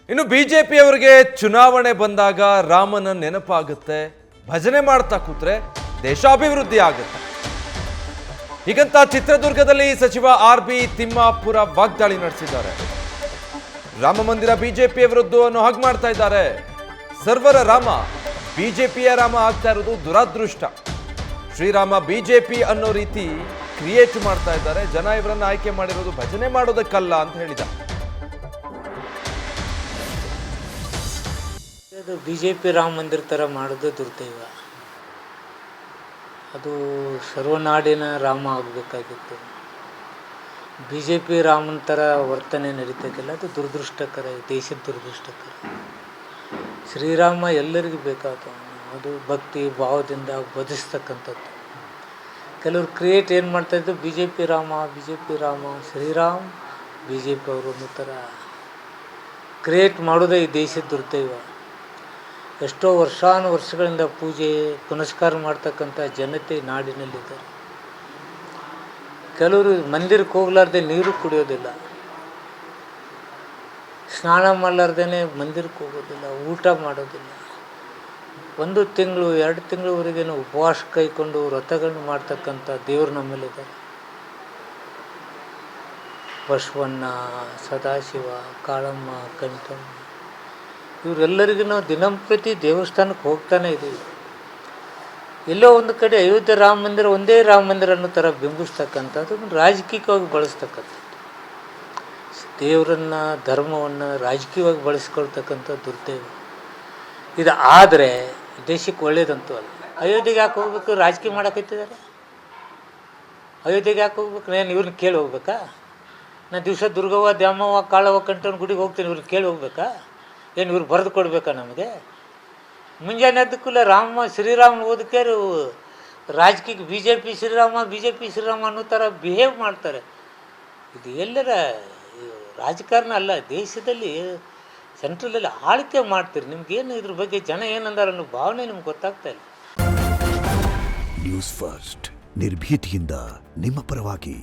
ಇನ್ನು ಬಿಜೆಪಿಯವರಿಗೆ ಚುನಾವಣೆ ಬಂದಾಗ ರಾಮನ ನೆನಪಾಗುತ್ತೆ, ಭಜನೆ ಮಾಡ್ತಾ ಕೂತ್ರೆ ದೇಶ ಅಭಿವೃದ್ಧಿ ಆಗುತ್ತೆ. ಹೀಗಂತ ಚಿತ್ರದುರ್ಗದಲ್ಲಿ ಸಚಿವ RB ತಿಮ್ಮಾಪುರ ವಾಗ್ದಾಳಿ ನಡೆಸಿದ್ದಾರೆ. ರಾಮ ಮಂದಿರ ಬಿಜೆಪಿಯ ವಿರುದ್ಧ ಅನ್ನೋ ಹಾಗೆ ಮಾಡ್ತಾ ಇದ್ದಾರೆ. ಸರ್ವರ ರಾಮ ಬಿಜೆಪಿಯ ರಾಮ ಆಗ್ತಾ ಇರೋದು ದುರಾದೃಷ್ಟ. ಶ್ರೀರಾಮ ಬಿಜೆಪಿ ಅನ್ನೋ ರೀತಿ ಕ್ರಿಯೇಟ್ ಮಾಡ್ತಾ ಇದ್ದಾರೆ. ಜನ ಇವರನ್ನ ಆಯ್ಕೆ ಮಾಡಿರೋದು ಭಜನೆ ಮಾಡೋದಕ್ಕಲ್ಲ ಅಂತ ಹೇಳಿದ. ಅದು BJP ರಾಮ ಮಂದಿರ ಥರ ಮಾಡೋದು ದುರ್ದೈವ. ಅದು ಸರ್ವನಾಡಿನ ರಾಮ ಆಗಬೇಕಾಗಿತ್ತು. BJP ರಾಮನ ಥರ ವರ್ತನೆ ನಡೀತೈತಿಲ್ಲ, ಅದು ದುರದೃಷ್ಟಕರ, ದೇಶದ ದುರದೃಷ್ಟಕರ. ಶ್ರೀರಾಮ ಎಲ್ಲರಿಗೂ ಬೇಕಾದವನು, ಅದು ಭಕ್ತಿ ಭಾವದಿಂದ ಬದಿಸ್ತಕ್ಕಂಥದ್ದು. ಕೆಲವರು ಕ್ರಿಯೇಟ್ ಏನು ಮಾಡ್ತಾಯಿದ್ದು, BJP ರಾಮ ಶ್ರೀರಾಮ್ BJP ಅವರು ಅನ್ನೋ ಥರ ಕ್ರಿಯೇಟ್ ಮಾಡೋದೇ ಈ ದೇಶದ ದುರ್ದೈವ. ಎಷ್ಟೋ ವರ್ಷಗಳಿಂದ ಪೂಜೆ ಪುನಸ್ಕಾರ ಮಾಡ್ತಕ್ಕಂಥ ಜನತೆ ನಾಡಿನಲ್ಲಿದ್ದಾರೆ. ಕೆಲವರು ಮಂದಿರಕ್ಕೆ ಹೋಗ್ಲಾರ್ದೆ ನೀರು ಕುಡಿಯೋದಿಲ್ಲ, ಸ್ನಾನ ಮಾಡಲಾರ್ದೇ ಮಂದಿರಕ್ಕೆ ಹೋಗೋದಿಲ್ಲ, ಊಟ ಮಾಡೋದಿಲ್ಲ. 1 ತಿಂಗಳು 2 ತಿಂಗಳವರೆಗೇನು ಉಪವಾಸ ಕೈಕೊಂಡು ವ್ರತಗಳನ್ನು ಮಾಡ್ತಕ್ಕಂಥ ದೇವರು ನಮ್ಮಲ್ಲಿದ್ದಾರೆ. ಬಸವಣ್ಣ, ಸದಾಶಿವ, ಕಾಳಮ್ಮ, ಕಂಠಮ್ಮ, ಇವರೆಲ್ಲರಿಗೂ ನಾವು ದಿನಂಪ್ರತಿ ದೇವಸ್ಥಾನಕ್ಕೆ ಹೋಗ್ತಾನೆ ಇದ್ದೀವಿ. ಎಲ್ಲೋ ಒಂದು ಕಡೆ ಅಯೋಧ್ಯೆ ರಾಮ ಮಂದಿರ ಒಂದೇ ರಾಮ ಮಂದಿರ ಅನ್ನೋ ಥರ ಬಿಂಬಿಸ್ತಕ್ಕಂಥದ್ದು, ರಾಜಕೀಯವಾಗಿ ಬಳಸ್ತಕ್ಕಂಥದ್ದು. ದೇವರನ್ನು ಧರ್ಮವನ್ನು ರಾಜಕೀಯವಾಗಿ ಬಳಸ್ಕೊಳ್ತಕ್ಕಂಥ ದುರ್ದೈವ ಇದು. ಆದರೆ ದೇಶಕ್ಕೆ ಒಳ್ಳೇದಂತೂ ಅಲ್ಲ. ಅಯೋಧ್ಯೆಗೆ ಯಾಕೆ ಹೋಗ್ಬೇಕು? ರಾಜಕೀಯ ಮಾಡೋಕೈತಿದ್ದಾರೆ. ಅಯೋಧ್ಯೆಗೆ ಯಾಕೆ ಹೋಗ್ಬೇಕು? ನಾನು ಇವ್ರನ್ನ ಕೇಳಿ ಹೋಗ್ಬೇಕಾ? ನಾನು ದಿವಸ ದುರ್ಗವ್ವ, ದ್ಯಾಮವ್ವ, ಕಾಳವ್ವ, ಕಂಠವ್ನ ಗುಡಿಗೆ ಹೋಗ್ತೀನಿ, ಇವ್ರನ್ನ ಕೇಳಿ ಹೋಗ್ಬೇಕಾ? ಏನು ಇವ್ರು ಬರೆದು ಕೊಡ್ಬೇಕಾ ನಮಗೆ? ಮುಂಜಾನೆ ಎದ್ದಕ್ಕೂಲ ಶ್ರೀರಾಮ ಓದಕ್ಕೆ ರಾಜಕೀಯಕ್ಕೆ BJP ಶ್ರೀರಾಮ ಅನ್ನೋ ಥರ ಬಿಹೇವ್ ಮಾಡ್ತಾರೆ. ಇದು ಎಲ್ಲರ ರಾಜಕಾರಣ ಅಲ್ಲ. ದೇಶದಲ್ಲಿ ಸೆಂಟ್ರಲಲ್ಲಿ ಆಳ್ವಿಕೆ ಮಾಡ್ತೀರಿ. ನಿಮ್ಗೇನು ಇದ್ರ ಬಗ್ಗೆ ಜನ ಏನಂದಾರ ಅನ್ನೋ ಭಾವನೆ ನಿಮ್ಗೆ ಗೊತ್ತಾಗ್ತಾ ಇಲ್ಲ. ನ್ಯೂಸ್ ಫಸ್ಟ್ ನಿರ್ಭೀತಿಯಿಂದ ನಿಮ್ಮ ಪರವಾಗಿ.